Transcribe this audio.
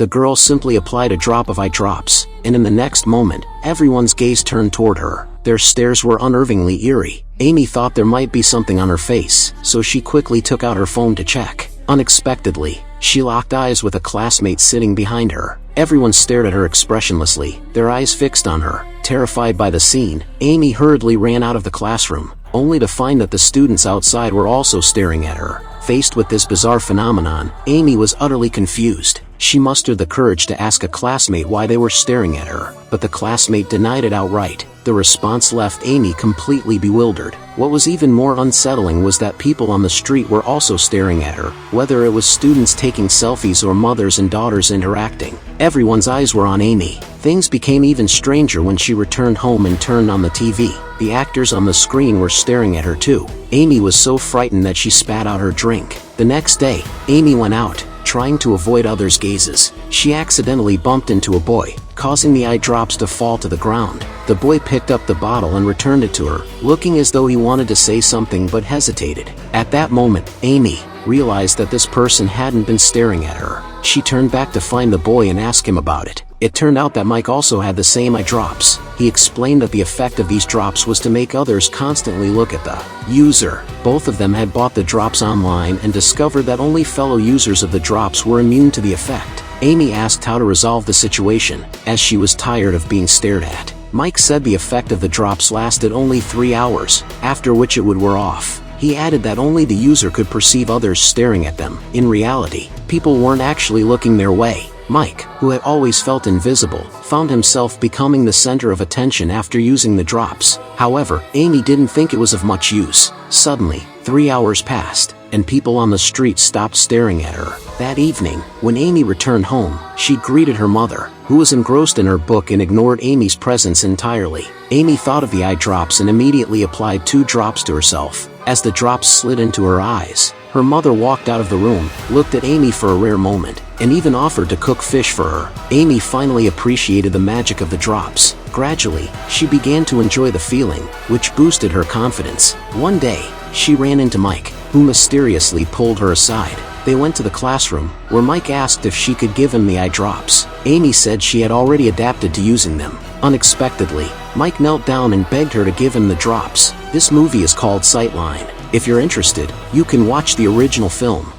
The girl simply applied a drop of eye drops, and in the next moment, everyone's gaze turned toward her. Their stares were unnervingly eerie. Amy thought there might be something on her face, so she quickly took out her phone to check. Unexpectedly, she locked eyes with a classmate sitting behind her. Everyone stared at her expressionlessly, their eyes fixed on her. Terrified by the scene, Amy hurriedly ran out of the classroom, only to find that the students outside were also staring at her. Faced with this bizarre phenomenon, Amy was utterly confused. She mustered the courage to ask a classmate why they were staring at her, but the classmate denied it outright. The response left Amy completely bewildered. What was even more unsettling was that people on the street were also staring at her, whether it was students taking selfies or mothers and daughters interacting. Everyone's eyes were on Amy. Things became even stranger when she returned home and turned on the TV. The actors on the screen were staring at her too. Amy was so frightened that she spat out her drink. The next day, Amy went out, trying to avoid others' gazes. She accidentally bumped into a boy, causing the eye drops to fall to the ground. The boy picked up the bottle and returned it to her, looking as though he wanted to say something but hesitated. At that moment, Amy realized that this person hadn't been staring at her. She turned back to find the boy and ask him about it. It turned out that Mike also had the same eye drops. He explained that the effect of these drops was to make others constantly look at the user. Both of them had bought the drops online and discovered that only fellow users of the drops were immune to the effect. Amy asked how to resolve the situation, as she was tired of being stared at. Mike said the effect of the drops lasted only 3 hours, after which it would wear off. He added that only the user could perceive others staring at them. In reality, people weren't actually looking their way. Mike, who had always felt invisible, found himself becoming the center of attention after using the drops. However, Amy didn't think it was of much use. Suddenly, 3 hours passed, and people on the street stopped staring at her. That evening, when Amy returned home, she greeted her mother, who was engrossed in her book and ignored Amy's presence entirely. Amy thought of the eye drops and immediately applied 2 drops to herself. As the drops slid into her eyes, her mother walked out of the room, looked at Amy for a rare moment, and even offered to cook fish for her. Amy finally appreciated the magic of the drops. Gradually, she began to enjoy the feeling, which boosted her confidence. One day, she ran into Mike, who mysteriously pulled her aside. They went to the classroom, where Mike asked if she could give him the eye drops. Amy said she had already adapted to using them. Unexpectedly, Mike knelt down and begged her to give him the drops. This movie is called Sightline. If you're interested, you can watch the original film.